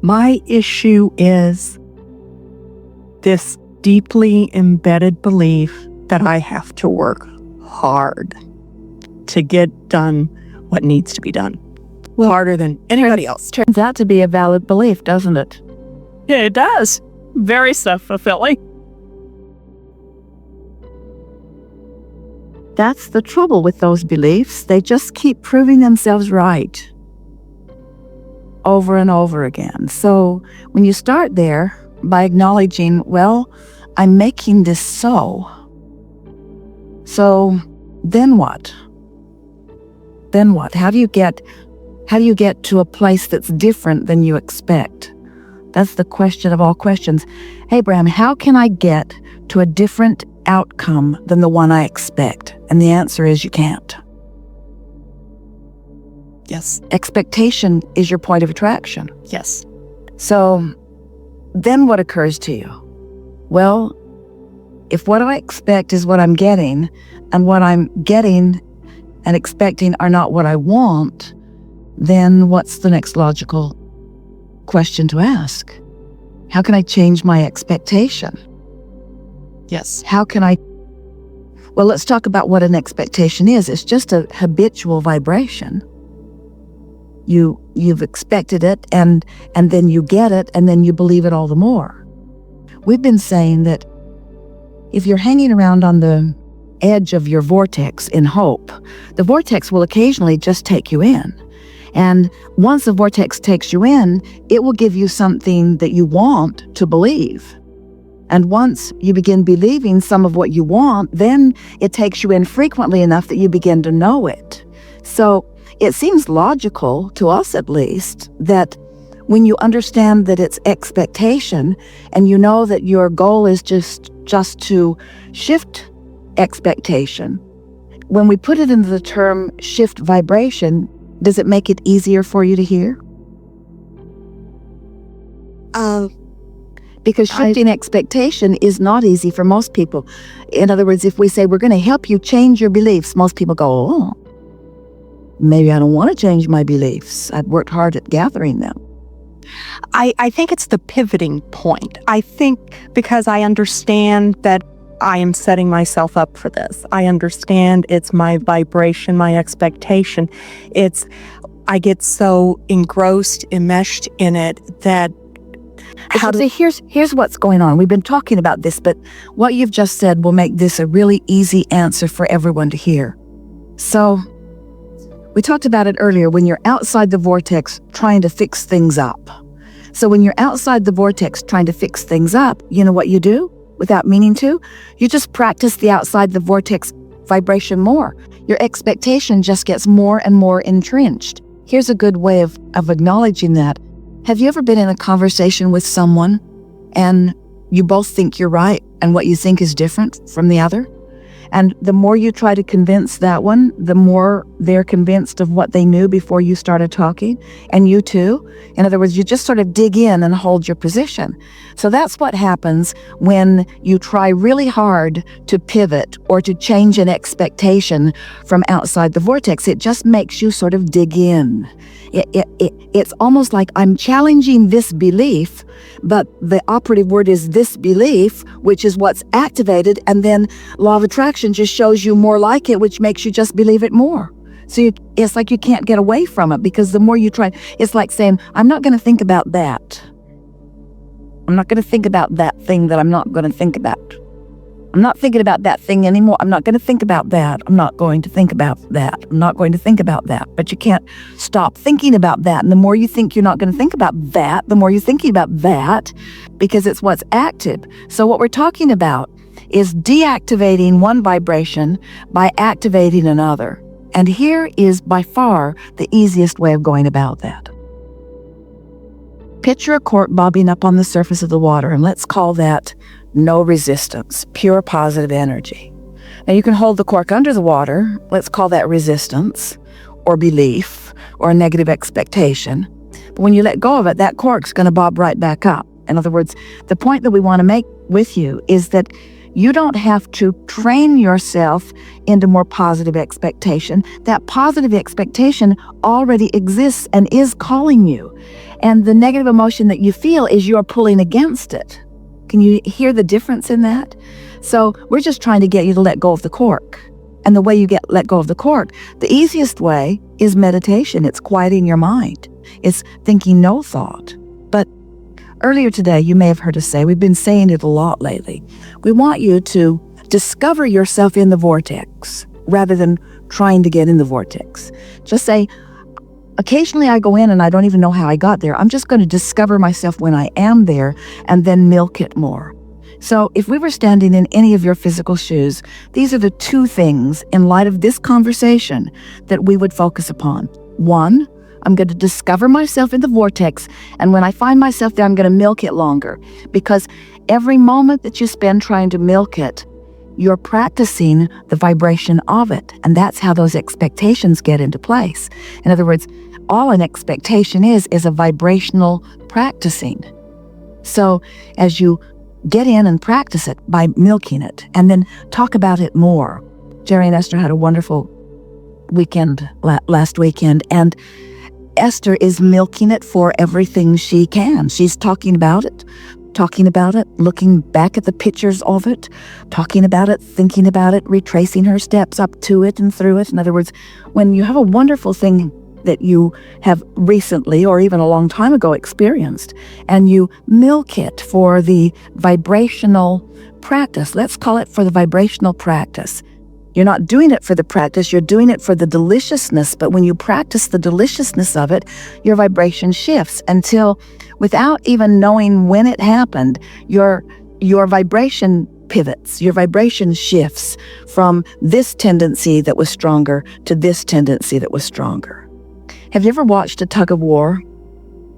My issue is this deeply embedded belief that I have to work hard to get done what needs to be done. Well, harder than anybody else. Turns out to be a valid belief, doesn't it? Yeah, it does. Very self-fulfilling. That's the trouble with those beliefs. They just keep proving themselves right over and over again. So when you start there by acknowledging, well, I'm making this so then what? Then what? How do you get to a place that's different than you expect? That's the question of all questions. Hey, Bram, how can I get to a different outcome than the one I expect? And the answer is you can't. Yes. Expectation is your point of attraction. Yes. So then what occurs to you? Well, if what I expect is what I'm getting, and what I'm getting and expecting are not what I want, then what's the next logical question to ask? How can I change my expectation? Yes. How can I? Well, let's talk about what an expectation is. It's just a habitual vibration. You've expected it, and then you get it, and then you believe it all the more. We've been saying that if you're hanging around on the edge of your vortex in hope, the vortex will occasionally just take you in. And once the vortex takes you in, it will give you something that you want to believe. And once you begin believing some of what you want, then it takes you in frequently enough that you begin to know it. So it seems logical, to us at least, that when you understand that it's expectation and you know that your goal is just to shift expectation, when we put it into the term shift vibration, does it make it easier for you to hear? Because shifting expectation is not easy for most people. In other words, if we say we're going to help you change your beliefs, most people go, oh, maybe I don't want to change my beliefs. I've worked hard at gathering them. I think it's the pivoting point. I think because I understand that I am setting myself up for this. I understand it's my vibration, my expectation. I get so engrossed, enmeshed in it that here's what's going on. We've been talking about this, but what you've just said will make this a really easy answer for everyone to hear. So we talked about it earlier when you're outside the vortex trying to fix things up. So when you're outside the vortex trying to fix things up, you know what you do without meaning to? You just practice the outside the vortex vibration more. Your expectation just gets more and more entrenched. Here's a good way of acknowledging that. Have you ever been in a conversation with someone and you both think you're right and what you think is different from the other? And the more you try to convince that one, the more they're convinced of what they knew before you started talking, and you too. In other words, you just sort of dig in and hold your position. So that's what happens when you try really hard to pivot or to change an expectation from outside the vortex. It just makes you sort of dig in. It's almost like I'm challenging this belief, but the operative word is this belief, which is what's activated, and then law of attraction just shows you more like it, which makes you just believe it more. So it's like you can't get away from it, because the more you try, it's like saying, I'm not going to think about that. I'm not going to think about that thing that I'm not going to think about. I'm not thinking about that thing anymore. I'm not going to think about that. I'm not going to think about that. I'm not going to think about that. But you can't stop thinking about that. And the more you think you're not going to think about that, the more you're thinking about that, because it's what's active. So what we're talking about is deactivating one vibration by activating another. And here is by far the easiest way of going about that. Picture a cork bobbing up on the surface of the water, and let's call that no resistance, pure positive energy. Now you can hold the cork under the water. Let's call that resistance or belief or a negative expectation. But when you let go of it, that cork's going to bob right back up. In other words, the point that we want to make with you is that you don't have to train yourself into more positive expectation. That positive expectation already exists and is calling you. And the negative emotion that you feel is you're pulling against it. Can you hear the difference in that? So we're just trying to get you to let go of the cork. And the way you let go of the cork, the easiest way is meditation. It's quieting your mind. It's thinking no thought. But earlier today, you may have heard us say, we've been saying it a lot lately, we want you to discover yourself in the vortex rather than trying to get in the vortex. Just say, occasionally I go in and I don't even know how I got there. I'm just going to discover myself when I am there and then milk it more. So if we were standing in any of your physical shoes, these are the two things in light of this conversation that we would focus upon. One, I'm going to discover myself in the vortex, and when I find myself there, I'm going to milk it longer, because every moment that you spend trying to milk it, you're practicing the vibration of it, and that's how those expectations get into place. In other words, all an expectation is a vibrational practicing. So as you get in and practice it by milking it, and then talk about it more. Jerry and Esther had a wonderful weekend last weekend, and Esther is milking it for everything she can. She's talking about it, looking back at the pictures of it, talking about it, thinking about it, retracing her steps up to it and through it. In other words, when you have a wonderful thing that you have recently or even a long time ago experienced, and you milk it for the vibrational practice, let's call it for the vibrational practice. You're not doing it for the practice, you're doing it for the deliciousness, but when you practice the deliciousness of it, your vibration shifts until, without even knowing when it happened, your vibration pivots, your vibration shifts from this tendency that was stronger to this tendency that was stronger. Have you ever watched a tug of war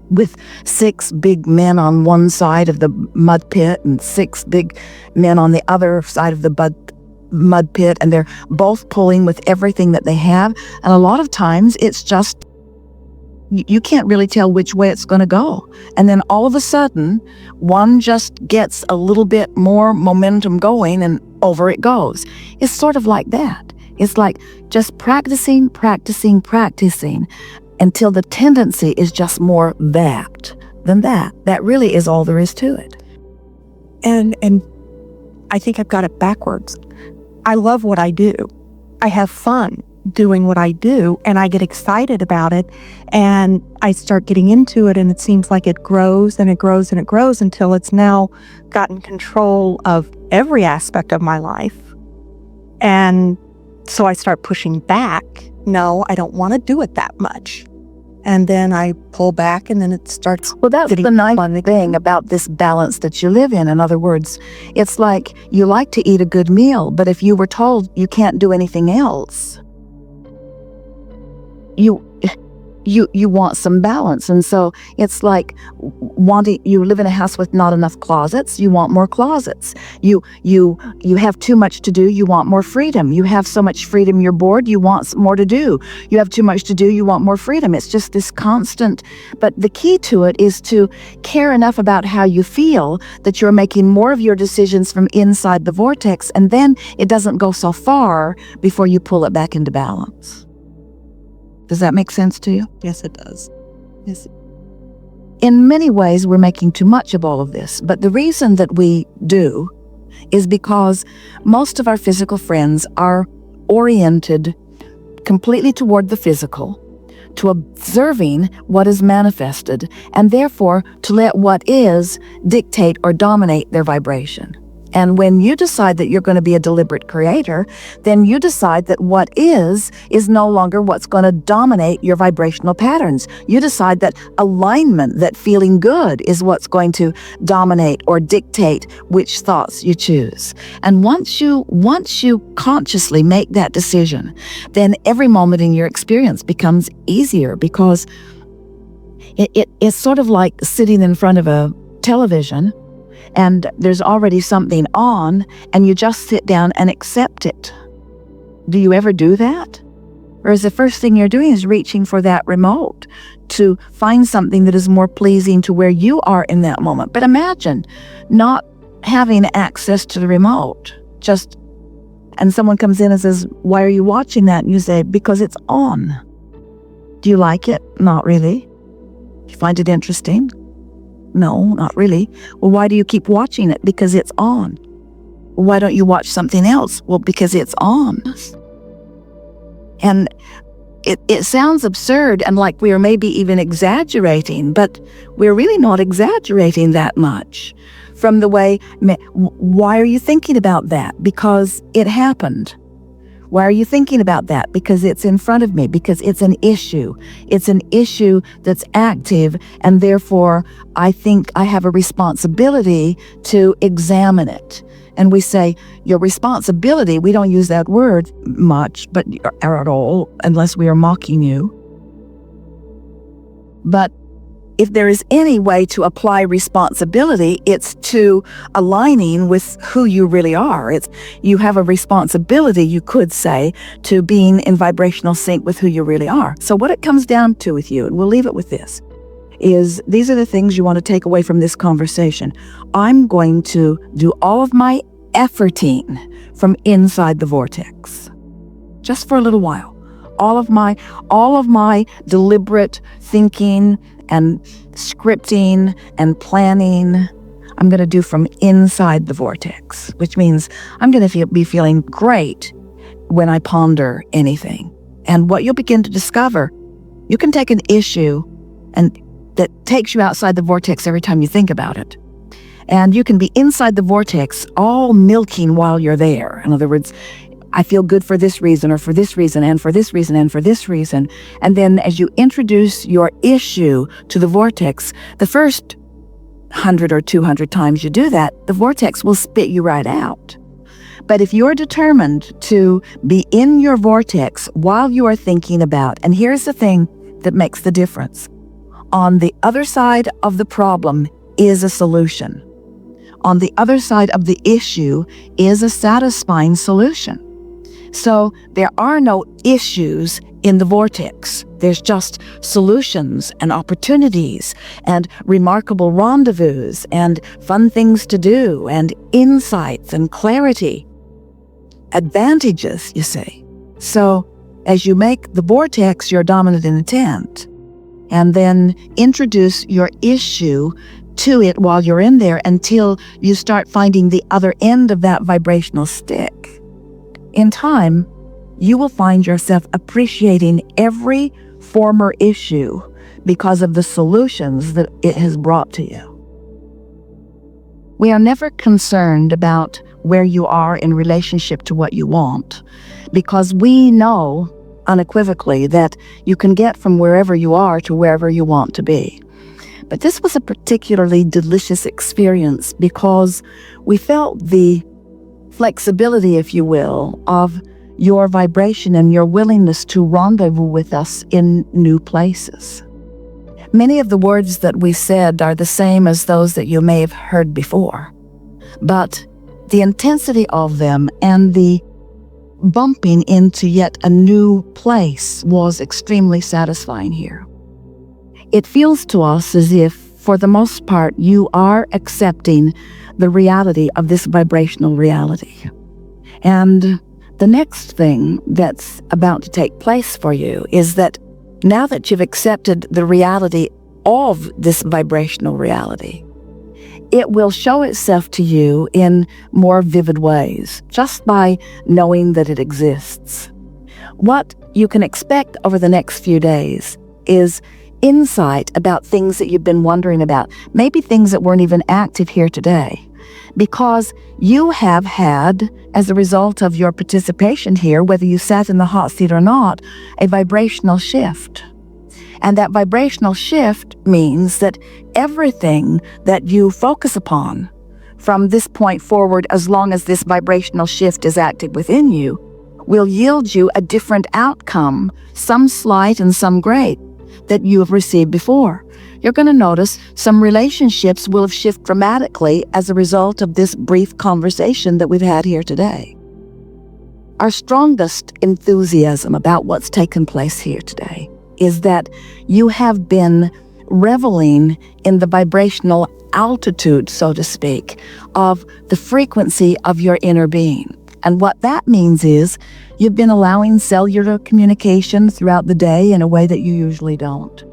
with 6 big men on one side of the mud pit and 6 big men on the other side of the mud pit, and they're both pulling with everything that they have? And a lot of times it's just, you can't really tell which way it's going to go. And then all of a sudden, one just gets a little bit more momentum going and over it goes. It's sort of like that. It's like just practicing until the tendency is just more that than that. That really is all there is to it. And I think I've got it backwards. I love what I do. I have fun doing what I do, and I get excited about it, and I start getting into it, and it seems like it grows and it grows and it grows until it's now gotten control of every aspect of my life. And so I start pushing back. No, I don't want to do it that much. And then I pull back, and then it starts. Well, that's the nice thing about this balance that you live in. In other words, it's like you like to eat a good meal, but if you were told you can't do anything else, you want some balance. And so it's like you live in a house with not enough closets, you want more closets. You have too much to do, you want more freedom. You have so much freedom, you're bored, you want more to do. You have too much to do, you want more freedom. It's just this constant, but the key to it is to care enough about how you feel that you're making more of your decisions from inside the vortex, and then it doesn't go so far before you pull it back into balance. Does that make sense to you? Yes, it does. Yes. In many ways, we're making too much of all of this, but the reason that we do is because most of our physical friends are oriented completely toward the physical, to observing what is manifested, and therefore to let what is dictate or dominate their vibration. And when you decide that you're going to be a deliberate creator, then you decide that what is no longer what's going to dominate your vibrational patterns. You decide that alignment, that feeling good, is what's going to dominate or dictate which thoughts you choose. And once you consciously make that decision, then every moment in your experience becomes easier, because it's sort of like sitting in front of a television and there's already something on, and you just sit down and accept it. Do you ever do that? Or is the first thing you're doing is reaching for that remote to find something that is more pleasing to where you are in that moment? But imagine not having access to the remote, and someone comes in and says, "Why are you watching that?" And you say, "Because it's on." Do you like it? Not really. You find it interesting? No, not really. Well, why do you keep watching it? Because it's on. Why don't you watch something else? Well, because it's on. And it sounds absurd and like we are maybe even exaggerating, but we're really not exaggerating that much. From the way, why are you thinking about that? Because it happened. Why are you thinking about that? Because it's in front of me, because it's an issue. It's an issue that's active, and therefore I think I have a responsibility to examine it. And we say, your responsibility, we don't use that word much, but or at all, unless we are mocking you. But if there is any way to apply responsibility, it's to aligning with who you really are. You have a responsibility, you could say, to being in vibrational sync with who you really are. So what it comes down to with you, and we'll leave it with this, is these are the things you want to take away from this conversation. I'm going to do all of my efforting from inside the vortex, just for a little while. All of my deliberate thinking and scripting and planning, I'm going to do from inside the vortex, which means I'm going to be feeling great when I ponder anything. And what you'll begin to discover, you can take an issue and that takes you outside the vortex every time you think about it. And you can be inside the vortex all milking while you're there. In other words, I feel good for this reason, or for this reason, and for this reason, and for this reason. And then as you introduce your issue to the vortex, the first 100 or 200 times you do that, the vortex will spit you right out. But if you're determined to be in your vortex while you are thinking about, and here's the thing that makes the difference. On the other side of the problem is a solution. On the other side of the issue is a satisfying solution. So there are no issues in the vortex. There's just solutions and opportunities and remarkable rendezvous and fun things to do and insights and clarity. Advantages, you see. So as you make the vortex your dominant intent, and then introduce your issue to it while you're in there until you start finding the other end of that vibrational stick. In time, you will find yourself appreciating every former issue because of the solutions that it has brought to you. We are never concerned about where you are in relationship to what you want, because we know unequivocally that you can get from wherever you are to wherever you want to be. But this was a particularly delicious experience because we felt the flexibility, if you will, of your vibration and your willingness to rendezvous with us in new places. Many of the words that we said are the same as those that you may have heard before, but the intensity of them and the bumping into yet a new place was extremely satisfying here. It feels to us as if, for the most part, you are accepting the reality of this vibrational reality. And the next thing that's about to take place for you is that now that you've accepted the reality of this vibrational reality, it will show itself to you in more vivid ways, just by knowing that it exists. What you can expect over the next few days is insight about things that you've been wondering about, maybe things that weren't even active here today, because you have had, as a result of your participation here, whether you sat in the hot seat or not, a vibrational shift. And that vibrational shift means that everything that you focus upon from this point forward, as long as this vibrational shift is active within you, will yield you a different outcome, some slight and some great, that you have received before. You're going to notice some relationships will have shifted dramatically as a result of this brief conversation that we've had here today. Our strongest enthusiasm about what's taken place here today is that you have been reveling in the vibrational altitude, so to speak, of the frequency of your inner being. And what that means is you've been allowing cellular communication throughout the day in a way that you usually don't.